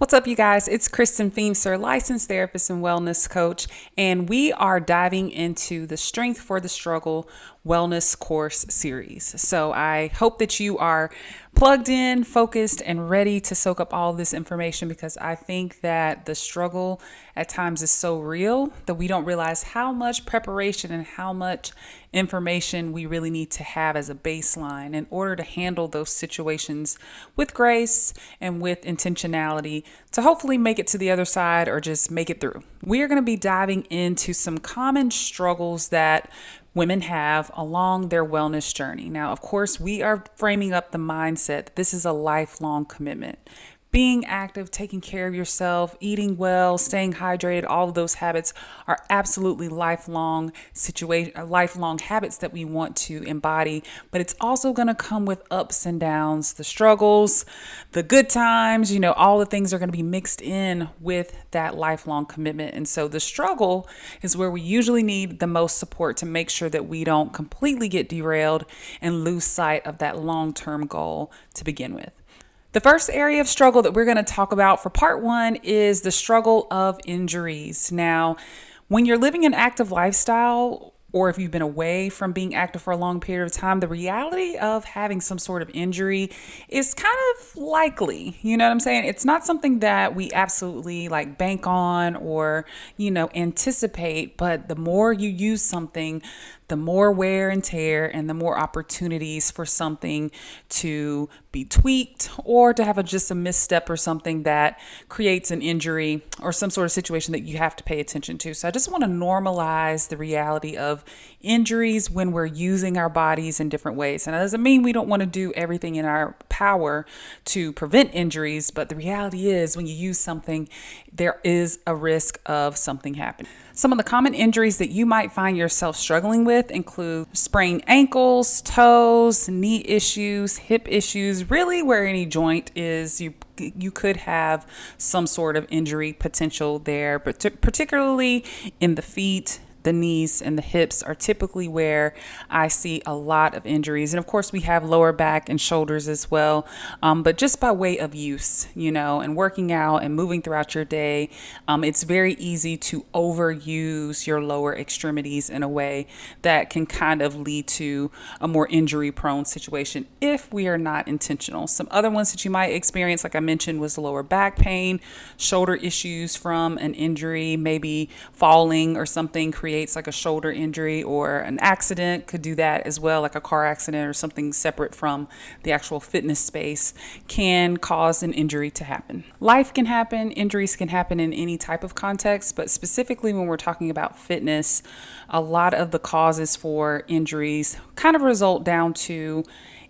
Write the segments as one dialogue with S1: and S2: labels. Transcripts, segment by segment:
S1: What's up, you guys? It's Kristen Feemster, licensed therapist and wellness coach, and we are diving into the Strength for the Struggle wellness course series. So I hope that you are plugged in, focused, and ready to soak up all this information, because I think that the struggle at times is so real that we don't realize how much preparation and how much information we really need to have as a baseline in order to handle those situations with grace and with intentionality to hopefully make it to the other side or just make it through. We are going to be diving into some common struggles that women have along their wellness journey. Now, of course, we are framing up the mindset that this is a lifelong commitment. Being active, taking care of yourself, eating well, staying hydrated, all of those habits are absolutely lifelong habits that we want to embody. But it's also going to come with ups and downs, the struggles, the good times, all the things are going to be mixed in with that lifelong commitment. And so the struggle is where we usually need the most support to make sure that we don't completely get derailed and lose sight of that long-term goal to begin with. The first area of struggle that we're going to talk about for part one is the struggle of injuries. Now, when you're living an active lifestyle, or if you've been away from being active for a long period of time, the reality of having some sort of injury is kind of likely. You know what I'm saying? It's not something that we absolutely bank on or, anticipate, but the more you use something, the more wear and tear and the more opportunities for something to be tweaked or to have just a misstep or something that creates an injury or some sort of situation that you have to pay attention to. So I just want to normalize the reality of injuries when we're using our bodies in different ways. And that doesn't mean we don't want to do everything in our power to prevent injuries, but the reality is when you use something, there is a risk of something happening. Some of the common injuries that you might find yourself struggling with include sprained ankles, toes, knee issues, hip issues, really where any joint is, you could have some sort of injury potential there, but particularly in the feet. The knees and the hips are typically where I see a lot of injuries. And of course, we have lower back and shoulders as well. But just by way of use, and working out and moving throughout your day, it's very easy to overuse your lower extremities in a way that can kind of lead to a more injury prone situation if we are not intentional. Some other ones that you might experience, like I mentioned, was lower back pain, shoulder issues from an injury, maybe falling or something creates like a shoulder injury, or an accident could do that as well, like a car accident or something separate from the actual fitness space can cause an injury to happen. Life can happen, injuries can happen in any type of context, but specifically when we're talking about fitness, a lot of the causes for injuries kind of result down to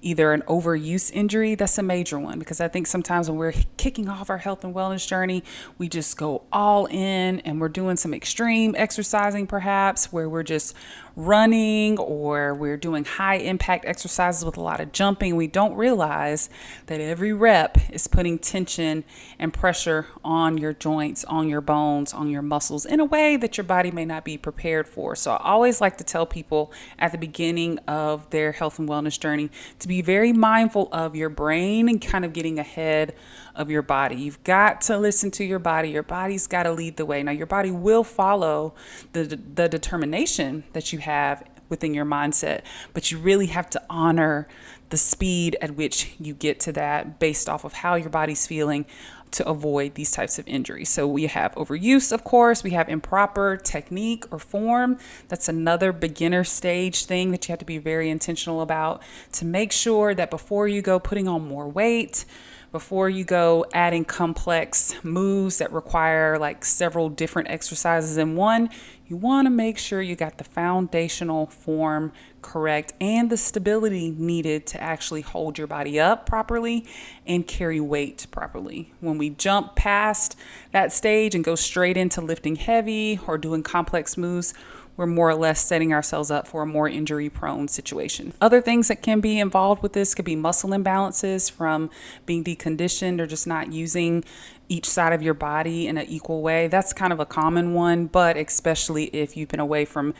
S1: either an overuse injury. That's a major one, because I think sometimes when we're kicking off our health and wellness journey, we just go all in and we're doing some extreme exercising, perhaps where we're just running or we're doing high impact exercises with a lot of jumping. We don't realize that every rep is putting tension and pressure on your joints, on your bones, on your muscles in a way that your body may not be prepared for. So I always like to tell people at the beginning of their health and wellness journey to be very mindful of your brain and kind of getting ahead of your body. You've got to listen to your body. Your body's got to lead the way. Now, your body will follow the determination that you have within your mindset, but you really have to honor the speed at which you get to that based off of how your body's feeling to avoid these types of injuries. So we have overuse, of course. We have improper technique or form. That's another beginner stage thing that you have to be very intentional about, to make sure that before you go putting on more weight, before you go adding complex moves that require several different exercises in one, you want to make sure you got the foundational form correct and the stability needed to actually hold your body up properly and carry weight properly. When we jump past that stage and go straight into lifting heavy or doing complex moves, we're more or less setting ourselves up for a more injury-prone situation. Other things that can be involved with this could be muscle imbalances from being deconditioned or just not using each side of your body in an equal way. That's kind of a common one, but especially if you've been away from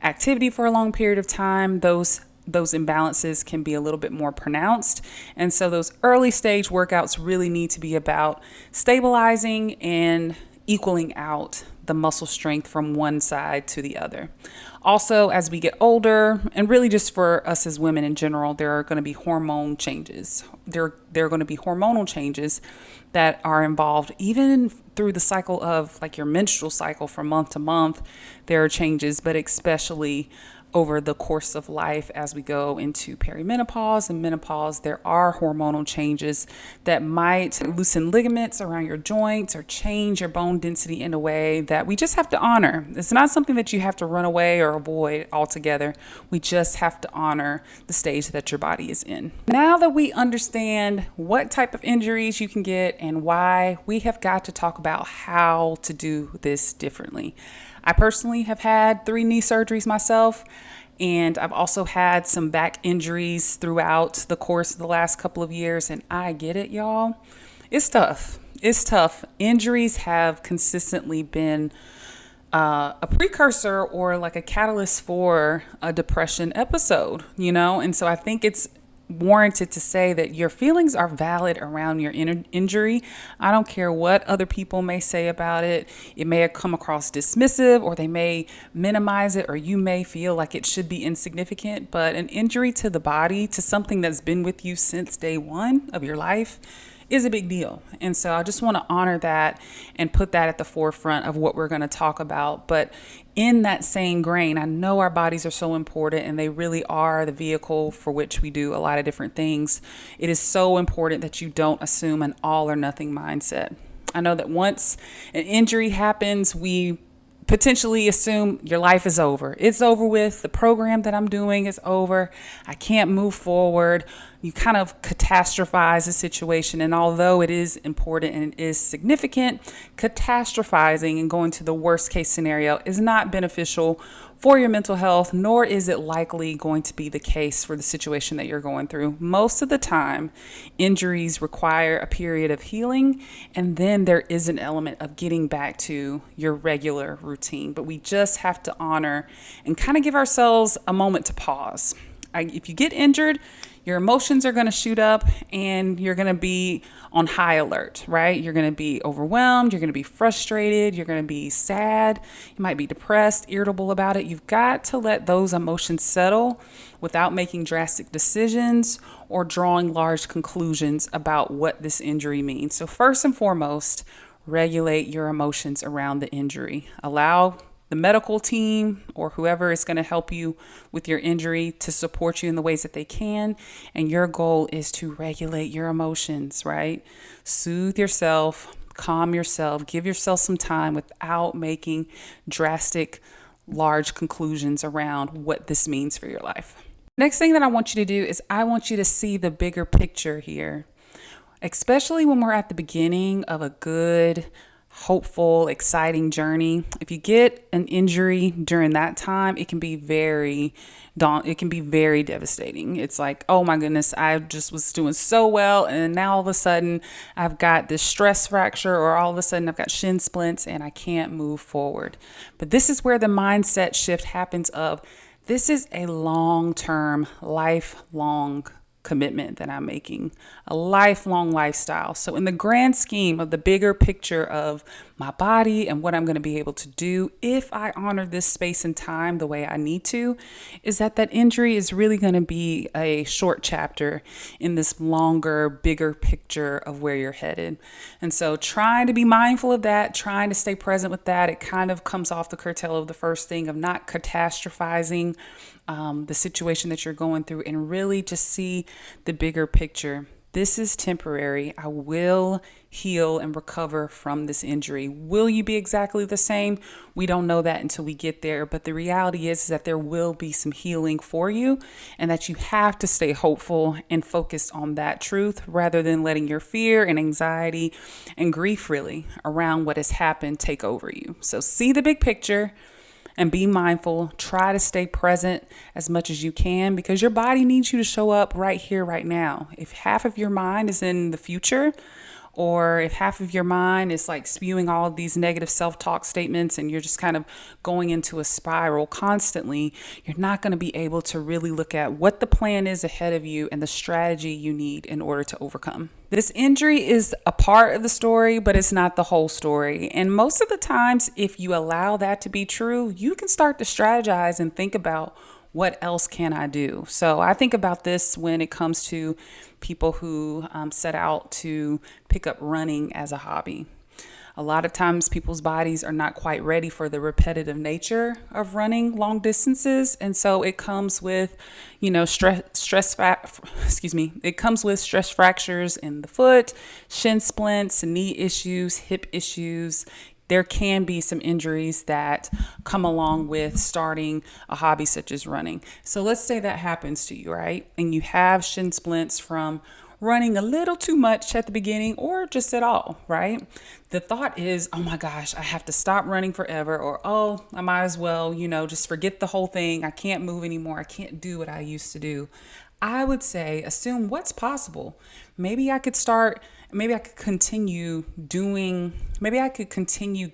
S1: activity for a long period of time, those those imbalances can be a little bit more pronounced. And so those early stage workouts really need to be about stabilizing and equaling out the muscle strength from one side to the other. Also, as we get older, and really just for us as women in general, there are going to be hormone changes. There are going to be hormonal changes that are involved even through the cycle of like your menstrual cycle from month to month. There are changes, but especially over the course of life as we go into perimenopause and menopause, there are hormonal changes that might loosen ligaments around your joints or change your bone density in a way that we just have to honor. It's not something that you have to run away or avoid altogether. We just have to honor the stage that your body is in. Now that we understand what type of injuries you can get and why, we have got to talk about how to do this differently. I personally have had 3 knee surgeries myself, and I've also had some back injuries throughout the course of the last couple of years, and I get it, y'all. It's tough. It's tough. Injuries have consistently been a precursor or like a catalyst for a depression episode, and so I think it's warranted to say that your feelings are valid around your injury. I don't care what other people may say about it. It may have come across dismissive, or they may minimize it, or you may feel like it should be insignificant. But an injury to the body, to something that's been with you since day one of your life, is a big deal. And so I just want to honor that and put that at the forefront of what we're going to talk about. But in that same grain, I know our bodies are so important, and they really are the vehicle for which we do a lot of different things. It is so important that you don't assume an all or nothing mindset. I know that once an injury happens, we potentially assume your life is over. It's over with. The program that I'm doing is over. I can't move forward. You kind of catastrophize the situation. And although it is important and it is significant, catastrophizing and going to the worst case scenario is not beneficial for your mental health, nor is it likely going to be the case for the situation that you're going through. Most of the time, injuries require a period of healing, and then there is an element of getting back to your regular routine. But we just have to honor and kind of give ourselves a moment to pause. If you get injured, your emotions are going to shoot up and you're going to be on high alert, right? You're going to be overwhelmed. You're going to be frustrated. You're going to be sad. You might be depressed, irritable about it. You've got to let those emotions settle without making drastic decisions or drawing large conclusions about what this injury means. So first and foremost, regulate your emotions around the injury. Allow the medical team or whoever is going to help you with your injury to support you in the ways that they can. And your goal is to regulate your emotions, right? Soothe yourself, calm yourself, give yourself some time without making drastic, large conclusions around what this means for your life. Next thing that I want you to do is I want you to see the bigger picture here, especially when we're at the beginning of a good, hopeful, exciting journey. If you get an injury during that time, it can be very devastating. It's like, oh my goodness, I just was doing so well, and now all of a sudden I've got this stress fracture, or all of a sudden I've got shin splints and I can't move forward. But this is where the mindset shift happens of, this is a long-term, lifelong commitment that I'm making, a lifelong lifestyle. So in the grand scheme of the bigger picture of my body and what I'm going to be able to do if I honor this space and time the way I need to, is that injury is really going to be a short chapter in this longer, bigger picture of where you're headed. And so trying to be mindful of that, trying to stay present with that, it kind of comes off the curtail of the first thing of not catastrophizing the situation that you're going through, and really just see the bigger picture. This is temporary. I will heal and recover from this injury. Will you be exactly the same? We don't know that until we get there. But the reality is that there will be some healing for you, and that you have to stay hopeful and focused on that truth rather than letting your fear and anxiety and grief really around what has happened take over you. So see the big picture and be mindful. Try to stay present as much as you can, because your body needs you to show up right here, right now. If half of your mind is in the future, or if half of your mind is like spewing all of these negative self-talk statements and you're just kind of going into a spiral constantly, you're not going to be able to really look at what the plan is ahead of you and the strategy you need in order to overcome. This injury is a part of the story, but it's not the whole story. And most of the times, if you allow that to be true, you can start to strategize and think about what else can I do? So I think about this when it comes to people who set out to pick up running as a hobby. A lot of times people's bodies are not quite ready for the repetitive nature of running long distances. And so it comes with, it comes with stress fractures in the foot, shin splints, knee issues, hip issues. There can be some injuries that come along with starting a hobby such as running. So let's say that happens to you, right? And you have shin splints from running a little too much at the beginning or just at all, right? The thought is, oh my gosh, I have to stop running forever, or oh, I might as well, just forget the whole thing. I can't move anymore. I can't do what I used to do. I would say, assume what's possible. Maybe I could continue the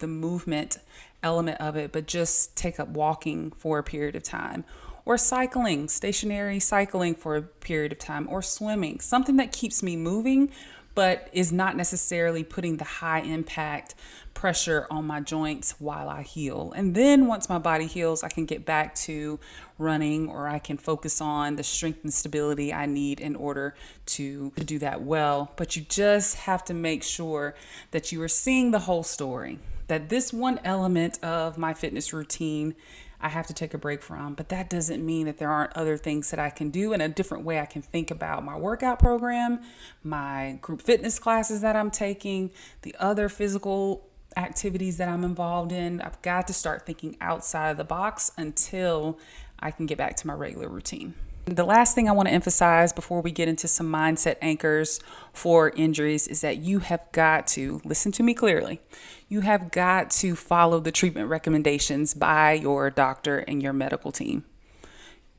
S1: movement element of it, but just take up walking for a period of time, or cycling, stationary cycling for a period of time, or swimming, something that keeps me moving, but is not necessarily putting the high impact pressure on my joints while I heal. And then once my body heals, I can get back to running, or I can focus on the strength and stability I need in order to do that well. But you just have to make sure that you are seeing the whole story, that this one element of my fitness routine I have to take a break from, but that doesn't mean that there aren't other things that I can do in a different way. I can think about my workout program, my group fitness classes that I'm taking, the other physical activities that I'm involved in. I've got to start thinking outside of the box until I can get back to my regular routine. The last thing I want to emphasize before we get into some mindset anchors for injuries is that you have got to listen to me clearly. You have got to follow the treatment recommendations by your doctor and your medical team.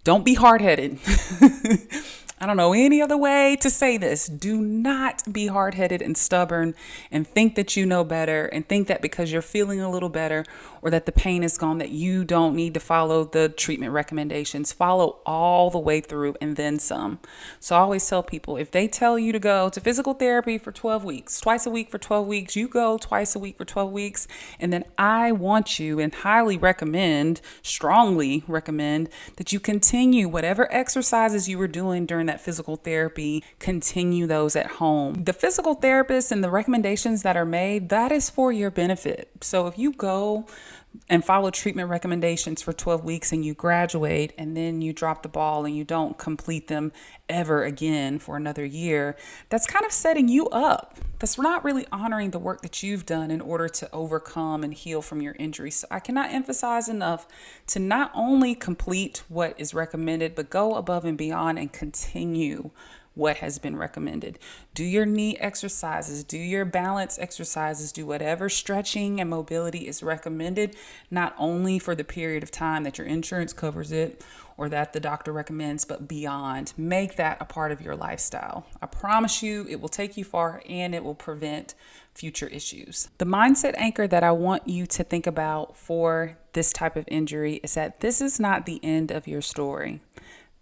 S1: Don't be hard-headed. I don't know any other way to say this. Do not be hard-headed and stubborn and think that you know better and think that because you're feeling a little better or that the pain is gone that you don't need to follow the treatment recommendations. Follow all the way through and then some. So I always tell people, if they tell you to go to physical therapy for 12 weeks, twice a week for 12 weeks, you go twice a week for 12 weeks. And then I want you and strongly recommend that you continue whatever exercises you were doing during that physical therapy, continue those at home. The physical therapist and the recommendations that are made, that is for your benefit. So if you go and follow treatment recommendations for 12 weeks and you graduate and then you drop the ball and you don't complete them ever again for another year, that's kind of setting you up. That's not really honoring the work that you've done in order to overcome and heal from your injury. So I cannot emphasize enough to not only complete what is recommended, but go above and beyond and continue what has been recommended. Do your knee exercises, do your balance exercises, do whatever stretching and mobility is recommended, not only for the period of time that your insurance covers it or that the doctor recommends, but beyond. Make that a part of your lifestyle. I promise you it will take you far and it will prevent future issues. The mindset anchor that I want you to think about for this type of injury is that this is not the end of your story.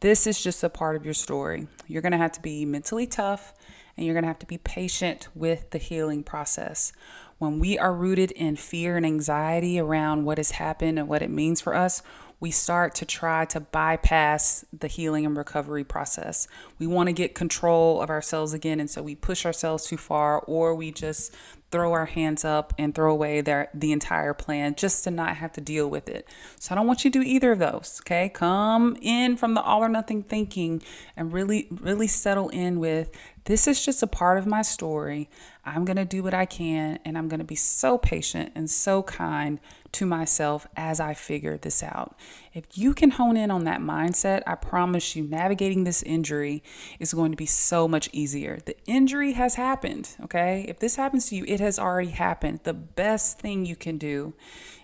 S1: This is just a part of your story. You're going to have to be mentally tough and you're going to have to be patient with the healing process. When we are rooted in fear and anxiety around what has happened and what it means for us, we start to try to bypass the healing and recovery process. We want to get control of ourselves again, and so we push ourselves too far, or we just throw our hands up and throw away the entire plan just to not have to deal with it. So I don't want you to do either of those, okay? Come in from the all or nothing thinking and really, really settle in with, this is just a part of my story. I'm going to do what I can, and I'm going to be so patient and so kind to myself as I figure this out. If you can hone in on that mindset, I promise you navigating this injury is going to be so much easier. The injury has happened, okay? If this happens to you, it has already happened. The best thing you can do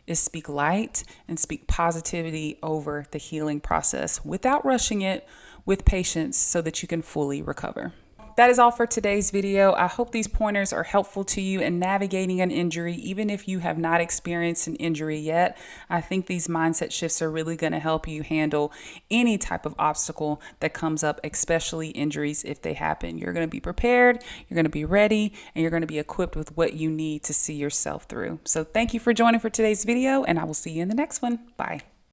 S1: is speak light and speak positivity over the healing process without rushing it, with patience so that you can fully recover. that is all for today's video. I hope these pointers are helpful to you in navigating an injury, even if you have not experienced an injury yet. I think these mindset shifts are really going to help you handle any type of obstacle that comes up, especially injuries if they happen. You're going to be prepared, you're going to be ready, and you're going to be equipped with what you need to see yourself through. So thank you for joining for today's video, and I will see you in the next one. Bye.